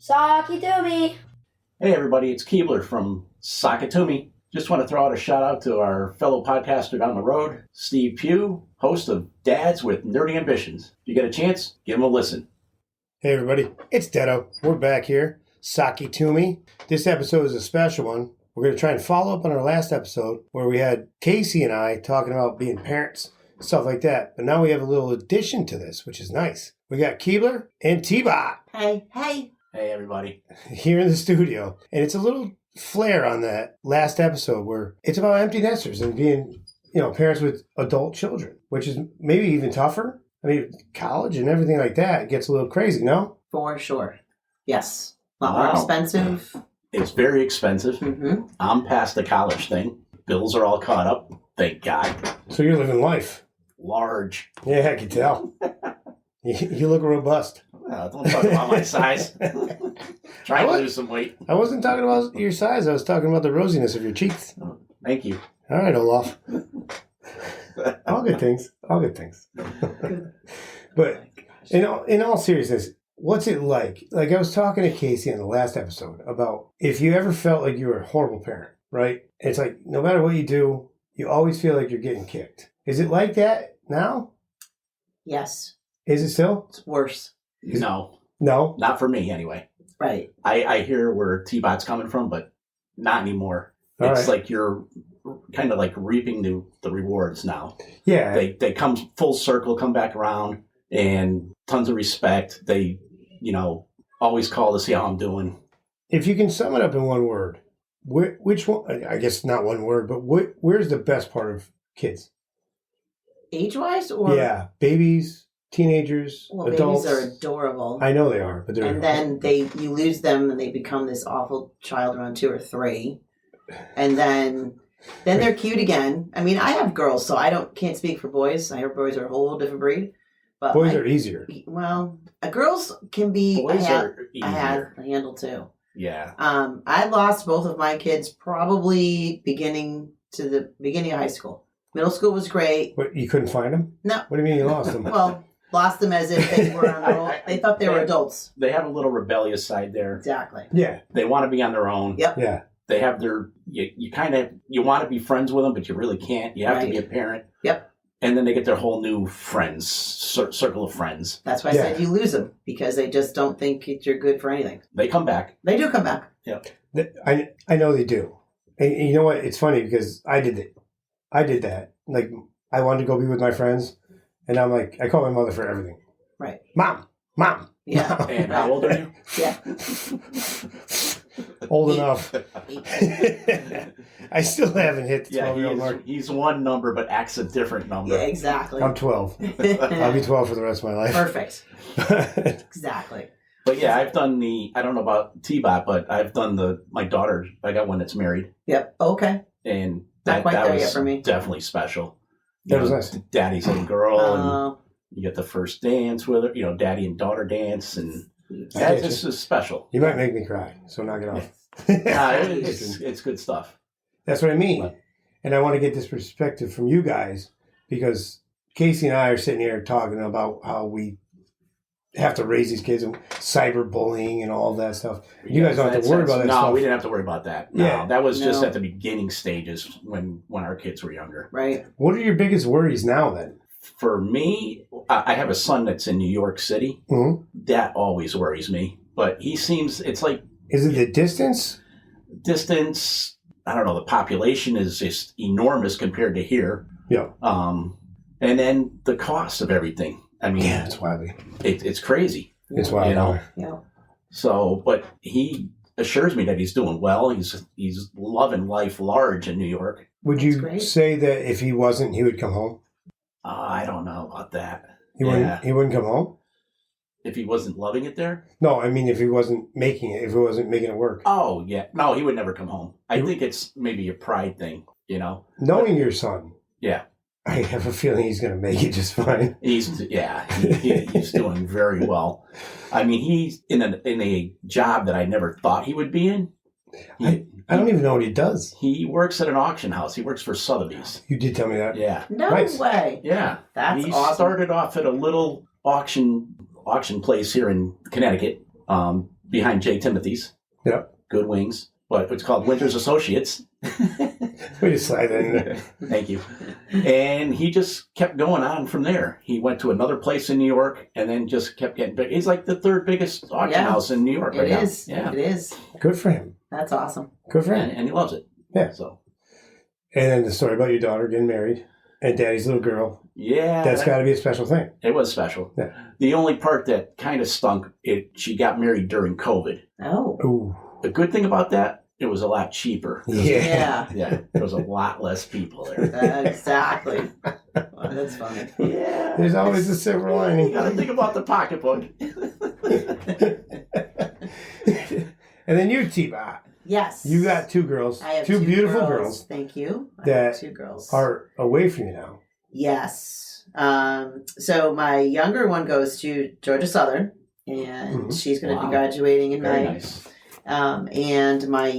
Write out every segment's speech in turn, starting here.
Sakitumi. Hey everybody, it's Keebler from Sakatumi. Just want to throw out a shout out to our fellow podcaster down the road, Steve Pugh, host of Dads with Nerdy Ambitions. If you get a chance, give him a listen. Hey everybody, it's Detto. We're back here. Sakitumi. This episode is a special one. We're going to try and follow up on our last episode where we had Casey and I talking about being parents, stuff like that. But now we have a little addition to this, which is nice. We got Keebler and T Bot. Hey. Hey everybody. Here in the studio. And it's a little flair on that last episode where it's about empty nesters and being, parents with adult children, which is maybe even tougher. I mean, college and everything like that gets a little crazy, no? For sure. Yes. A lot more expensive. It's very expensive. Mm-hmm. I'm past the college thing. Bills are all caught up, thank God. So you're living life. Large. Yeah, I can tell. You look robust. Don't talk about my size. Trying to lose some weight. I wasn't talking about your size. I was talking about the rosiness of your cheeks. Oh, thank you. All right, Olaf. All good things. But in all seriousness, what's it like? Like I was talking to Casey in the last episode about if you ever felt like you were a horrible parent, right? It's like no matter what you do, you always feel like you're getting kicked. Is it like that now? Yes. Is it still? It's worse. No. No? Not for me, anyway. Right. I hear where T-Bot's coming from, but not anymore. All It's right. like you're kind of like reaping the rewards now. Yeah. They come full circle, come back around, and tons of respect. They, always call to see how I'm doing. If you can sum it up in one word, which one? I guess not one word, but where's the best part of kids? Age-wise or? Yeah, babies, teenagers, Well, adults. babies are adorable. I know they are, but they're... And then you lose them and they become this awful child around 2 or 3. And then they're cute again. I mean, I have girls, so can't speak for boys. I hear boys are a whole different breed. But boys are easier. Well, girls can be Boys are easier. a handle too. Yeah. I lost both of my kids probably beginning of high school. Middle school was great. What, you couldn't find them? No. What do you mean you lost them? Well, lost them as if they were on their own. They thought they were adults. They have a little rebellious side there. Exactly. Yeah. They want to be on their own. Yep. Yeah. They have you want to be friends with them, but you really can't. You have to be a parent. Yep. And then they get their whole new friends, circle of friends. That's why I said you lose them, because they just don't think you're good for anything. They come back. They do come back. Yep. I know they do. And you know what? It's funny because I did it. I did that. Like, I wanted to go be with my friends, and I'm like, I call my mother for everything. Right. Mom. Yeah. And how old are you? Yeah. Old enough. I still haven't hit the 12-year-old mark. He's one number, but acts a different number. Yeah, exactly. I'm 12. I'll be 12 for the rest of my life. Perfect. Exactly. But yeah, I've done I don't know about T-Bot, but I've done my daughter, I got one that's married. Yep. Okay. And Not quite there was yet for me. Definitely special. That was nice. Daddy's little girl, and you get the first dance with her, daddy and daughter dance, and this is special. You might make me cry, so knock it off. It's good stuff. That's what I mean. And I want to get this perspective from you guys, because Casey and I are sitting here talking about how we have to raise these kids and cyberbullying and all that stuff. You guys don't have to worry about that stuff. No, we didn't have to worry about that. No, Yeah. that was just at the beginning stages when our kids were younger. Right. What are your biggest worries now then? For me, I have a son that's in New York City. Mm-hmm. That always worries me. But it's like... Is it the distance? Distance, I don't know, the population is just enormous compared to here. Yeah. And then the cost of everything. I mean, Yeah, it's wild. It's crazy. It's wild. Yeah. So, but he assures me that he's doing well. He's loving life large in New York. Would you say that if he wasn't, he would come home? I don't know about that. He wouldn't come home? If he wasn't loving it there? No, I mean if he wasn't making it, if he wasn't making it work. Oh, yeah. No, he would never come home. I think it's maybe a pride thing, Knowing your son. Yeah. I have a feeling he's going to make it just fine. He's doing very well. I mean, he's in a job that I never thought he would be in. I don't even know what he does. He works at an auction house. He works for Sotheby's. You did tell me that. Yeah. No Nice. way. Yeah. That's he awesome. started off at a little auction place here in Connecticut. behind J. Timothy's. Yep. Good wings. But it's called Winters Associates. We just slide that in there. Thank you. And he just kept going on from there. He went to another place in New York and then just kept getting big. He's like the third biggest auction house in New York right now. It is. Yeah. It is. Good for him. That's awesome. Good for him. And he loves it. Yeah. So. And then the story about your daughter getting married and daddy's little girl. Yeah. That's got to be a special thing. It was special. Yeah. The only part that kind of stunk, she got married during COVID. Oh. Ooh. The good thing about that, it was a lot cheaper. Yeah. Yeah. There was a lot less people there. Exactly. Well, that's funny. Yeah. There's always a silver You lining. got to think about the pocketbook. And then you, T Bot. Yes. You got two girls. I have two beautiful girls. Thank you. I that have two girls. Are away from you now. Yes. So my younger one goes to Georgia Southern, and she's going to be graduating in Very May. nice. And did I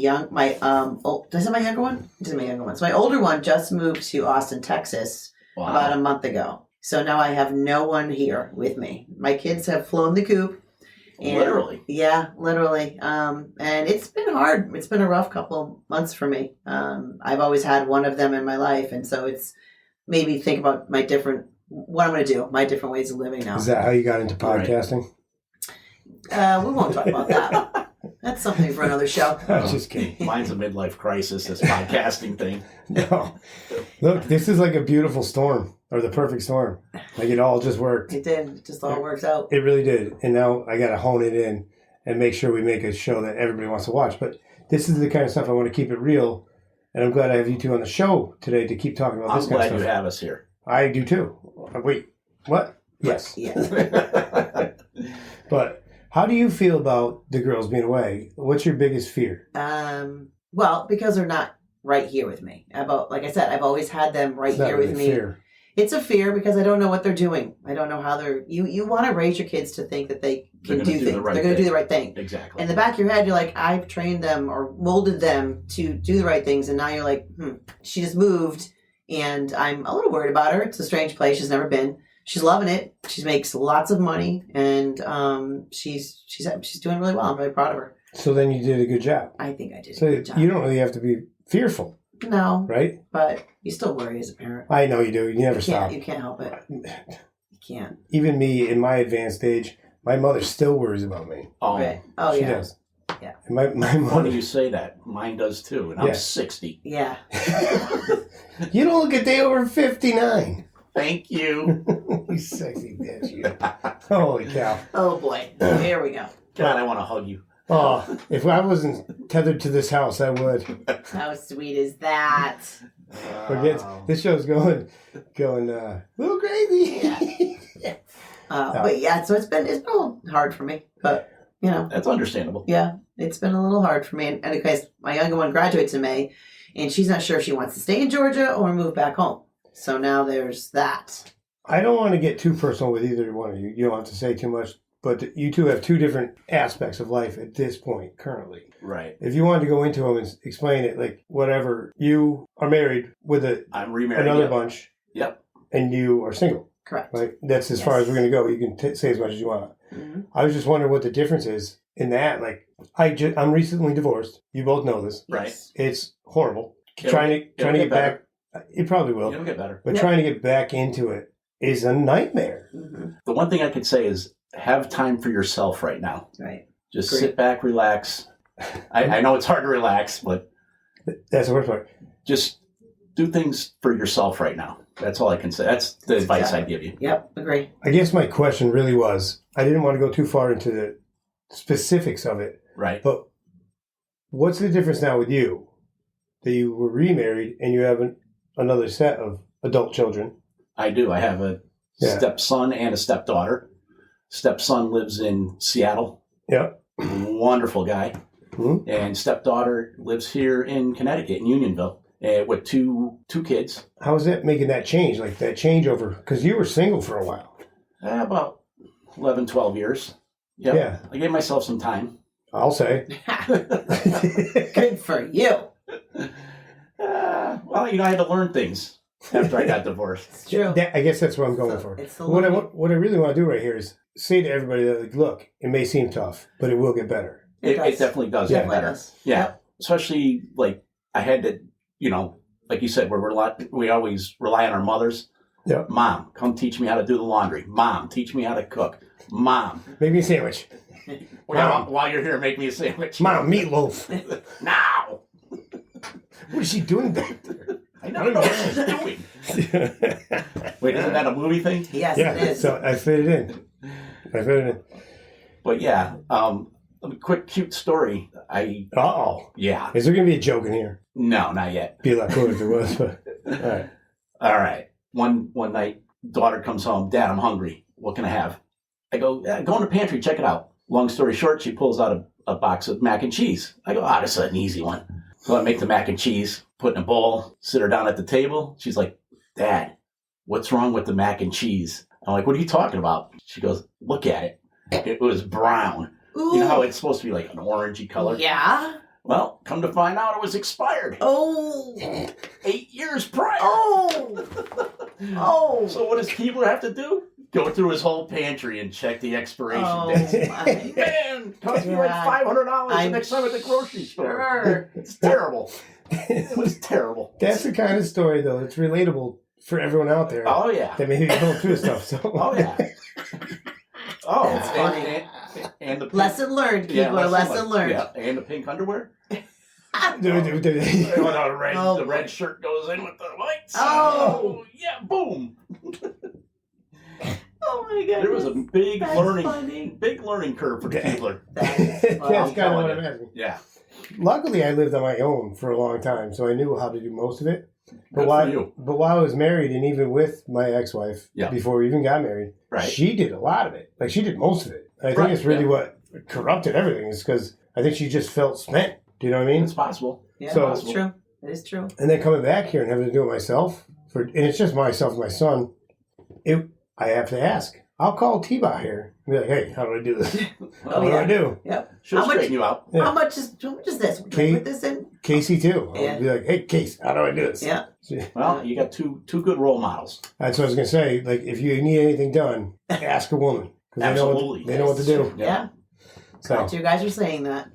say my younger one? This is my younger one. So my older one just moved to Austin, Texas Wow. about a month ago. So now I have no one here with me. My kids have flown the coop. And, Literally. Yeah, literally. And it's been hard. It's been a rough couple months for me. I've always had one of them in my life, and so it's made me think about what I'm going to do, my different ways of living now. Is that how you got into podcasting? We won't talk about that. That's something for another show. I was just kidding. Mine's a midlife crisis, this podcasting thing. No. Look, this is like a beautiful storm, or the perfect storm. Like it all just worked. It did. It just all works out. It really did. And now I got to hone it in and make sure we make a show that everybody wants to watch. But this is the kind of stuff I want to keep it real. And I'm glad I have you two on the show today to keep talking about this I'm kind of glad stuff. you have us here. I do too. Wait, what? Yes. Yeah. But how do you feel about the girls being away? What's your biggest fear? Well, because they're not right here with me. Like I said, I've always had them right It's not here really with me. fear. It's a fear because I don't know what they're doing. I don't know how you want to raise your kids to think that they can do things. They're going to do the right thing. Exactly. In the back of your head, you're like, I've trained them or molded them to do the right things. And now you're like, she just moved and I'm a little worried about her. It's a strange place. She's never been. She's loving it. She makes lots of money and she's doing really well. I'm really proud of her. So then you did a good job. I think I did So a good job. you don't really have to be fearful, No, right? but you still worry as a parent. I know you do. You never stop. You can't help it. You can't. Even me in my advanced age, my mother still worries about me. Oh, Right. Oh, She yeah. does. Yeah. And my funny mother. you say that. Mine does too, and Yeah. I'm 60. Yeah. You don't look a day over 59. Thank you. You sexy bitch. You. Holy cow. Oh, boy. Here we go. God, I want to hug you. Oh, if I wasn't tethered to this house, I would. How sweet is that? Forget this show's going a little crazy. But yeah, so it's been a little hard for me, but you know, That's understandable. yeah, it's been a little hard for me. And because my younger one graduates in May, and she's not sure if she wants to stay in Georgia or move back home. So now there's that. I don't want to get too personal with either one of you. You don't have to say too much, but you two have two different aspects of life at this point currently. Right. If you wanted to go into them and explain it, like whatever, you are married with I'm remarried. another yep. bunch, Yep. and you are single. Correct. Right? That's as far as we're going to go. You can say as much as you want. Mm-hmm. I was just wondering what the difference is in that. Like, I'm recently divorced. You both know this. Right. Yes. It's horrible. It'll- trying to it'll get get better. back. It probably will. It'll get better. But Yep. trying to get back into it is a nightmare. Mm-hmm. The one thing I could say is have time for yourself right now. Right. Just Great. sit back, relax. I know it's hard to relax, but That's the worst part. just do things for yourself right now. That's all I can say. That's the advice I give you. Yep. Agree. I guess my question really was, I didn't want to go too far into the specifics of it, Right. but what's the difference now with you? That you were remarried and you have another set of adult children. I do. I have a Yeah. stepson and a stepdaughter. Stepson lives in Seattle. Yeah. Wonderful guy. Mhm. And stepdaughter lives here in Connecticut, in Unionville, with two kids. How was that making that change, like that changeover? Because you were single for a while. About 11, 12 years. Yep. Yeah. I gave myself some time. I'll say. Good for you. Well, I had to learn things after I got divorced. It's true. I guess that's what I'm going for. It's the What learning. I really want to do right here is say to everybody that, like, look, it may seem tough, but it will get better. It definitely does get better. Does. Yeah. Yep. Especially, like, I had to, like you said, we always rely on our mothers. Yep. Mom, come teach me how to do the laundry. Mom, teach me how to cook. Mom. Make me a sandwich. While you're here, make me a sandwich. Mom, meatloaf. Now. What is she doing back there? I don't know what she's doing. Wait, isn't that a movie thing? Yes, Yeah, it is. so I fit it in. But yeah, a quick cute story. Uh-oh. Yeah. Is there going to be a joke in here? No, not yet. Be a lot cooler if there was, but all right. All right. One night, daughter comes home. Dad, I'm hungry. What can I have? I go, go in the pantry, check it out. Long story short, she pulls out a box of mac and cheese. I go, this is an easy one. So I make the mac and cheese, put in a bowl, sit her down at the table. She's like, Dad, what's wrong with the mac and cheese? I'm like, what are you talking about? She goes, look at it. It was brown. Ooh. You know how it's supposed to be like an orangey color? Yeah. Well, come to find out, it was expired. Oh. 8 years prior. Oh. So what does Keebler have to do? Go through his whole pantry and check the expiration date. My. Man, cost me like $500 next time at the grocery store. Sure. It's terrible. It was terrible. That's the kind of story, though. It's relatable for everyone out there. Oh, yeah. That maybe going through stuff. So. Oh, yeah. Oh, That's funny. And the pink, Lesson learned, Keebler. Lesson learned. Yeah, and the pink underwear. Oh, The red shirt goes in with the lights. Oh. Yeah, boom. Oh my goodness. There was a big funny. learning curve for Keebler. That's That's funny. kind of what I'm asking. Yeah. Luckily, I lived on my own for a long time, so I knew how to do most of it. Good for you. But while I was married, and even with my ex-wife, Yeah. before we even got married, Right. she did a lot of it. Like, she did most of it. I think Right, it's really yeah. what corrupted everything, is because I think she just felt spent. Do you know what I mean? It's possible. Yeah, So- it's true. It is true. And then coming back here and having to do it myself, and it's just myself and my son, I have to ask. I'll call T Bot here and be like, hey, how do I do this? Oh, What do yeah. I do? Yep. She'll How much- straighten you out. Yeah. How much is this? Can I put this in? Casey, too. I'll Yeah. be like, hey, Case, how do I do this? Yeah. Well, you got two good role models. That's what I was going to say. Like, if you need anything done, ask a woman. Because Absolutely. they know what to do. Yeah. So Glad you guys are saying that.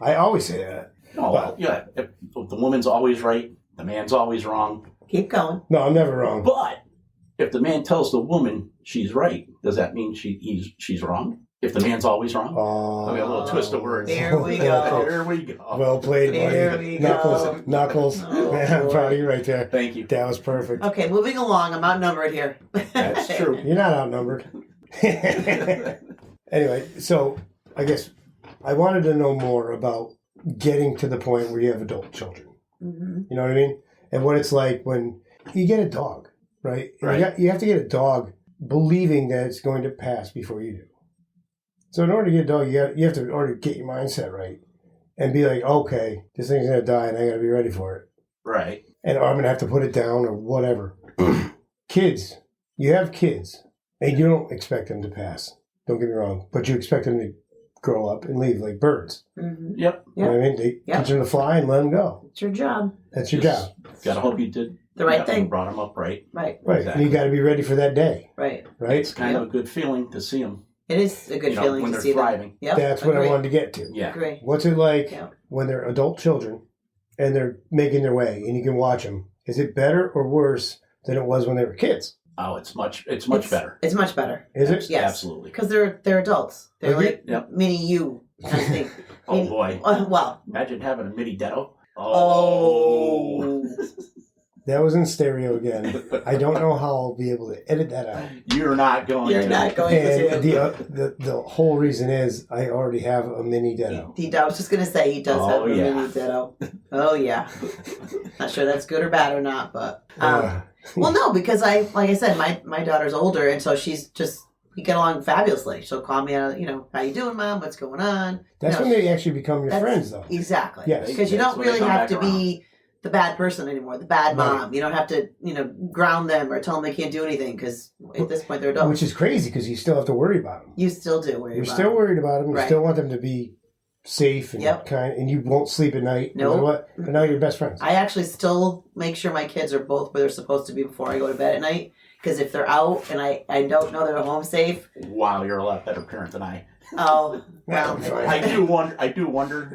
I always say that. Oh, well, yeah. If the woman's always right, the man's always wrong. Keep going. No, I'm never wrong. But if the man tells the woman she's right, does that mean she's wrong? If the man's always wrong? Okay, a little twist of words. There we go. There we go. Well played, There buddy. we go. Knuckles. Oh, Man, I'm boy. proud of you right there. Thank you. That was perfect. Okay, moving along. I'm outnumbered here. That's true. You're not outnumbered. Anyway, so I guess I wanted to know more about getting to the point where you have adult children. Mm-hmm. You know what I mean? And what it's like when you get a dog, right? Right. You have to get a dog believing that it's going to pass before you do. So in order to get a dog, you have to already get your mindset right and be like, okay, this thing's going to die and I got to be ready for it. Right. And or I'm going to have to put it down or whatever. Kids, you have kids and you don't expect them to pass. Don't get me wrong. But you expect them to grow up and leave like birds. Mm-hmm. Yep. You know what I mean? They teach them to fly and let them go. It's your job. That's your Just job. Gotta hope you did The right and thing. brought him up right. Right. Right. Exactly. And you got to be ready for that day. Right. Right? It's kind of a good feeling to see them. It is a good feeling when to they're see thriving. them. Yep. That's what Agree. I wanted to get to. Yeah. Agree. What's it like Yeah. when they're adult children and they're making their way and you can watch them? Is it better or worse than it was when they were kids? Oh, it's much better. It's much better. Is it? Yes. Absolutely. Because they're adults. They're Okay. like Yep. mini you kind of thing. Oh boy. Well. Imagine having a mini Detto. Oh. That was in stereo again. I don't know how I'll be able to edit that out. You're not going You're to. not going And to. the whole reason is I already have a mini Detto. I was just going to say he does have a yeah. mini Ditto. Oh, yeah. Not sure that's good or bad or not, but... Uh, well, no, because like I said, my daughter's older, and so she's just... We get along fabulously. She'll call me out, how you doing, Mom? What's going on? that's when they actually become your friends, though. Exactly. Yes. Because you That's don't when they really come have back to be the bad person anymore, the bad Right. mom. You don't have to, ground them or tell them they can't do anything because at this point they're adults. Which is crazy because you still have to worry about them. You still do worry You're about still them. worried about them. You Right. still want them to be safe and kind, and you won't sleep at night. No matter what. But now you're best friends. I actually still make sure my kids are both where they're supposed to be before I go to bed at night. Because if they're out and I don't know they're home safe. Wow, you're a lot better parent than I. Oh, well. I do wonder.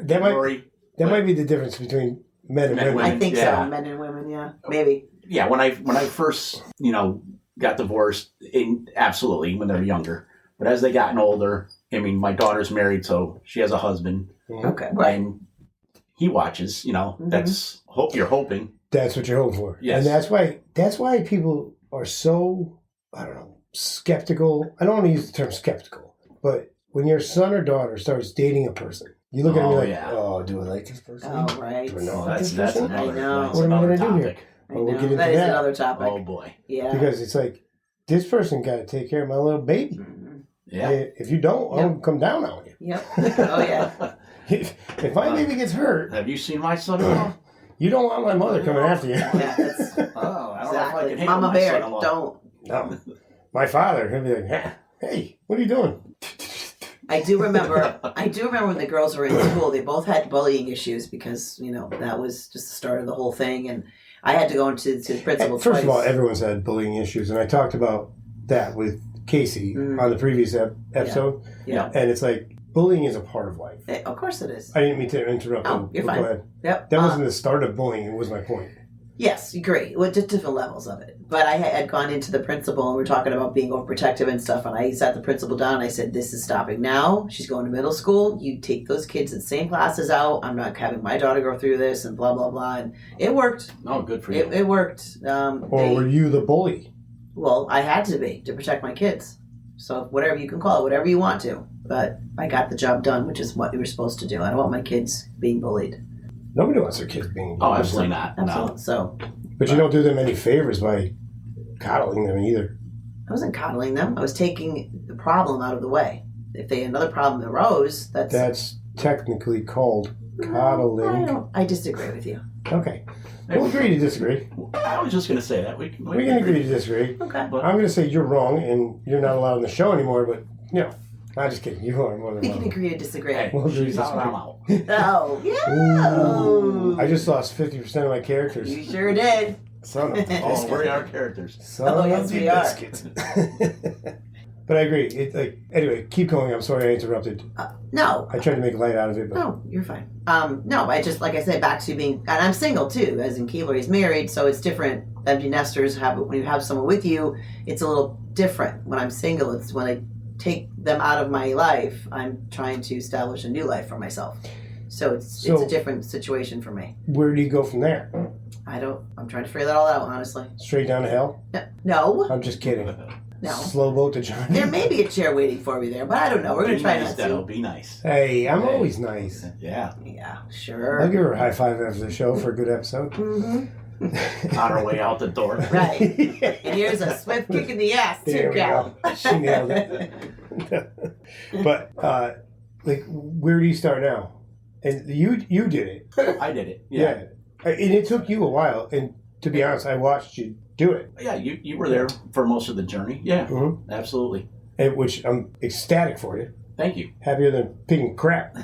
That might be the difference between men and women. I think so. Men and women, yeah. Maybe. Yeah, when I first, got divorced, absolutely, when they're younger. But as they gotten older, I mean, my daughter's married, so she has a husband. Okay, right. And he watches, that's you're hoping. That's what you're hoping for. Yes. And that's why people are so, I don't know, skeptical. I don't want to use the term skeptical, but when your son or daughter starts dating a person, you look at them like, oh, do I like this person? Oh, right. Do I not that's another, I know. What am I going to do here? We'll get into that. Is another topic. Oh, boy. Yeah. Because it's like, this person got to take care of my little baby. Mm-hmm. Yeah. If you don't, I'll come down on you. Yep. Oh, yeah. If my baby gets hurt. Have you seen my son-in-law? You don't want my mother coming after you. Yeah, that's I don't know if I can Mama my Bear, son-in-law. don't. No. My father, he'll be like, hey, what are you doing? I do remember when the girls were in school, they both had bullying issues because, that was just the start of the whole thing. And I had to go into the principal First twice. of all, everyone's had bullying issues. And I talked about that with Casey on the previous episode. Yeah. And it's like, bullying is a part of life. Of course it is. I didn't mean to interrupt. Oh, you're fine. Go ahead. Yep. That wasn't the start of bullying. It was my point. Yes, great. Well, just different levels of it. But I had gone into the principal and we were talking about being overprotective and stuff. And I sat the principal down and I said, this is stopping now. She's going to middle school. You take those kids in the same classes out. I'm not having my daughter go through this and blah, blah, blah. And it worked. Oh, good for you. It worked. Were you the bully? Well, I had to be to protect my kids. So whatever you can call it, whatever you want to. But I got the job done, which is what you were supposed to do. I don't want my kids being bullied. Nobody wants their kids being bullied. Oh, absolutely not. Absolutely. No. So, but you don't do them any favors by coddling them either. I wasn't coddling them. I was taking the problem out of the way. If another problem arose, that's technically called coddling. I disagree with you. Okay. We'll agree to disagree. I was just going to say that. We can agree to disagree. Okay. But I'm going to say you're wrong and you're not allowed on the show anymore, but, I'm just kidding. You are more than we welcome. can agree to disagree. Hey, We'll agree to she's out, disagree. I'm out. Oh, yeah. Ooh. I just lost 50% of my characters. You sure did. Son of a Oh, biscuit. we're our characters. Son yes, of we a are. biscuit. But I agree. Anyway, keep going. I'm sorry I interrupted. No. I tried to make light out of it, but No, you're fine. No, I just, like I said, back to being, and I'm single too, as in Keebler, he's married, so it's different. Empty nesters when you have someone with you, it's a little different. When I'm single, it's when I take them out of my life, I'm trying to establish a new life for myself. So it's a different situation for me. where do you go from there? I'm trying to figure that all out, honestly. Straight down to hell? No. I'm just kidding. No. Slow boat to Johnny. There may be a chair waiting for me there, but I don't know. We're going to try not That'll to. be nice. Hey, I'm always nice. Yeah. Yeah, sure. I'll give her a high five after the show for a good episode. Mm-hmm. On our way out the door. Right. And here's a swift kick in the ass, There too, we gal. go. She nailed it. But, where do you start now? And you did it. I did it. Yeah. And it took you a while. And to be honest, I watched you do it. Yeah, you were there for most of the journey. Yeah, absolutely. And which I'm ecstatic for you. Thank you. Happier than picking crap.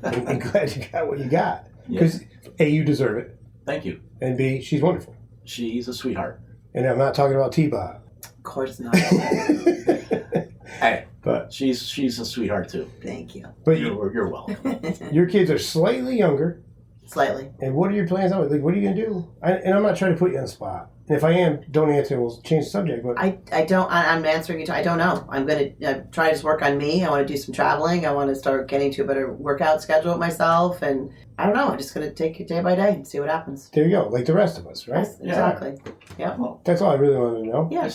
I'm glad you got what you got. Because A, you deserve it. Thank you. And B, she's wonderful. She's a sweetheart. And I'm not talking about T Bot. Of course not. Hey, but she's a sweetheart too. Thank you. But You're welcome. your kids are slightly younger. Slightly. And what are your plans on it? Like, what are you going to do? And I'm not trying to put you on the spot. And if I am, don't answer. We'll change the subject. But I'm answering you. I don't know. I'm going to try to just work on me. I want to do some traveling. I want to start getting to a better workout schedule with myself. And I don't know. I'm just going to take it day by day and see what happens. there you go. Like the rest of us, right? Yes, exactly. Yeah. Well, That's all I really wanted to know. Yeah.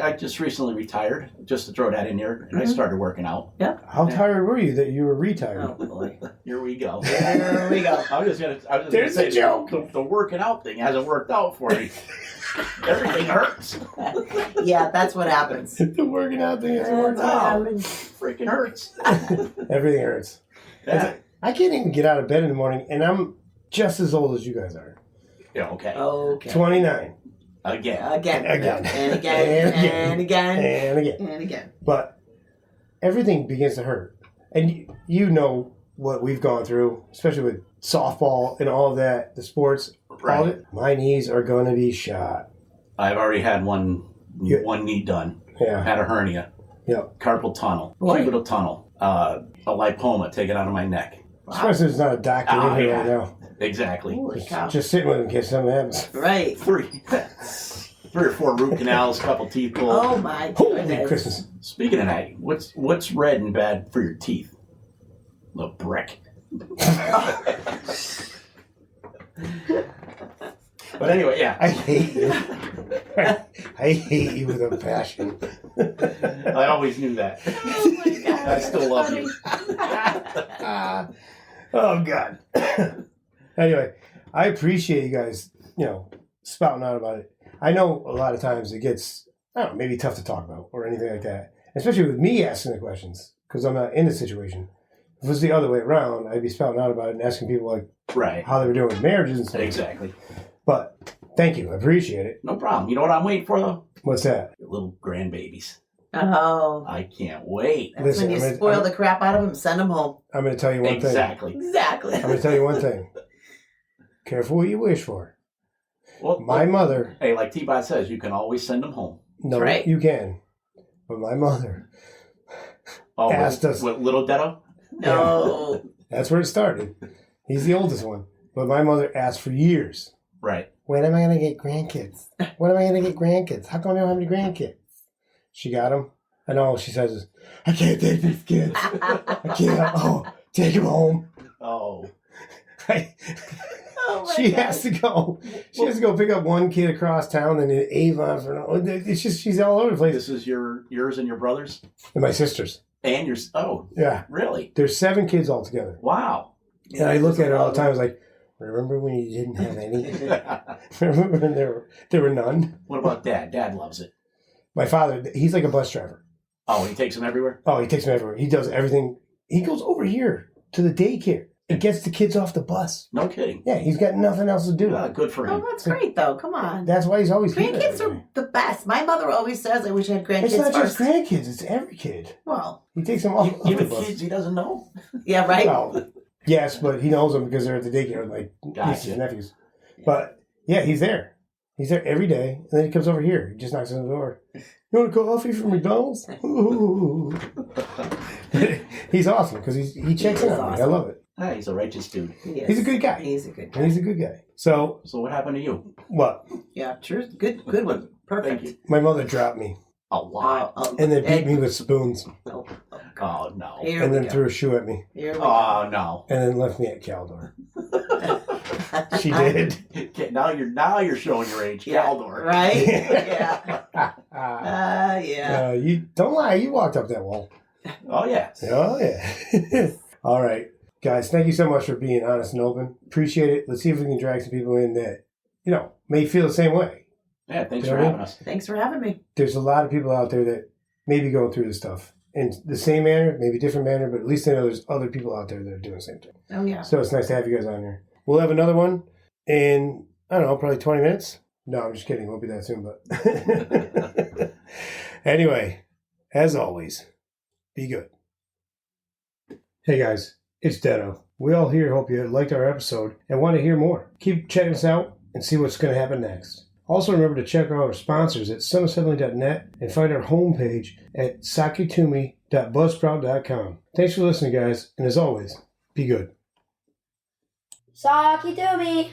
I just recently retired, just to throw that in here, and I started working out. How tired were you that you were retired? Oh, boy. Here we go. There we go. I was just gonna There's say a joke. The working out thing hasn't worked out for me. Everything hurts. Yeah, that's what happens. The working out thing hasn't worked That's what out. happens. Freaking hurts. Everything hurts. Yeah. I can't even get out of bed in the morning, and I'm just as old as you guys are. Yeah. Okay. Okay. 29. Again. Again. Again. And again. And again. And again. And again. But everything begins to hurt. And you know what we've gone through, especially with softball and all of that, the sports, Right. all of it, my knees are going to be shot. I've already had one knee done. Yeah. Had a hernia. Yep. Carpal tunnel. Boy. Cubital tunnel. A lipoma taken out of my neck. Especially there's not a doctor in here right now. Exactly. Holy cow. Just sitting with him in case something happens. Right. 3 or 4 root canals, couple teeth pulled. Oh my Holy goodness. Christmas. Speaking of that, what's red and bad for your teeth? Little brick. But anyway, yeah. I hate you. I hate you with a passion. I always knew that. Oh my God. I still love you. Oh, God. Anyway, I appreciate you guys, spouting out about it. I know a lot of times it gets, I don't know, maybe tough to talk about or anything like that. Especially with me asking the questions because I'm not in the situation. If it was the other way around, I'd be spouting out about it and asking people like Right. how they were doing with marriages and stuff. Exactly. But thank you. I appreciate it. No problem. You know what I'm waiting for, though? What's that? Your little grandbabies. Oh. I can't wait. That's Listen, when you I'm spoil gonna- the crap out of them, send them home. I'm going to tell you one thing. Exactly. Exactly. I'm going to tell you one thing. Careful what you wish for. Well, My mother, hey, like T Bot says, you can always send them home. no, right. you can. But my mother Oh, asked us. with little Detto? No. That's where it started. He's the oldest one. But my mother asked for years, Right. when am I going to get grandkids? When am I going to get grandkids? How come I don't have any grandkids? She got them. And all she says is, I can't take these kids. I can't. Oh, take them home. Oh. Oh my She God. has to go. She has to go pick up one kid across town and then Avon for. It's just she's all over the place. This is yours and your brother's? And my sisters. And yours? Oh, Yeah, really? there's 7 kids altogether. Wow. And I look at her all the time. I was like, remember when you didn't have any? Remember when there were none? What about Dad? Dad loves it. My father, he's like a bus driver. Oh, he takes them everywhere? Oh, he takes me everywhere. He does everything. He goes over here to the daycare and gets the kids off the bus. No kidding. Yeah, he's got nothing else to do. Good for Oh, him. that's great, though. Come on. That's why he's always here. Grandkids are the best. My mother always says, I wish I had grandkids It's not first. just grandkids, it's every kid. Well, He takes them all off the Even bus. kids he doesn't know? yeah, right? Well, yes, but he knows them because they're at the daycare, like nieces Gotcha. and nephews. But yeah, he's there. He's there every day, and then he comes over here. He just knocks on the door. You want a coffee from McDonald's? Ooh. He's awesome because he checks in is on me. I awesome. love it. Ah, he's a righteous dude. He's a good guy. He's a good And guy. he's a good guy. So So what happened to you? what? Yeah, true. Good one. Perfect. Thank you. My mother dropped me A lot. and then beat me with spoons Oh, Oh, no. here and we then go. threw a shoe at me Here we Oh, no. and then left me at Caldor. go. She did. Okay, now you're showing your age, Yeah, Caldor. right? Yeah. Yeah. You don't lie. You walked up that wall. Oh, yeah. Oh yeah. All right, guys. Thank you so much for being honest and open. Appreciate it. Let's see if we can drag some people in that may feel the same way. Yeah, thanks You know for what I having mean? us. Thanks for having me. There's a lot of people out there that may be going through this stuff in the same manner, maybe different manner, but at least they know there's other people out there that are doing the same thing. Oh, yeah. So it's nice to have you guys on here. We'll have another one in, I don't know, probably 20 minutes. No, I'm just kidding. It won't be that soon, but anyway, as always, be good. Hey guys, it's Detto. We all here hope you liked our episode and want to hear more. Keep checking us out and see what's going to happen next. Also remember to check out our sponsors at sunassembly.net and find our homepage at sakitumi.buzzsprout.com. Thanks for listening, guys, and as always, be good. Saki to me.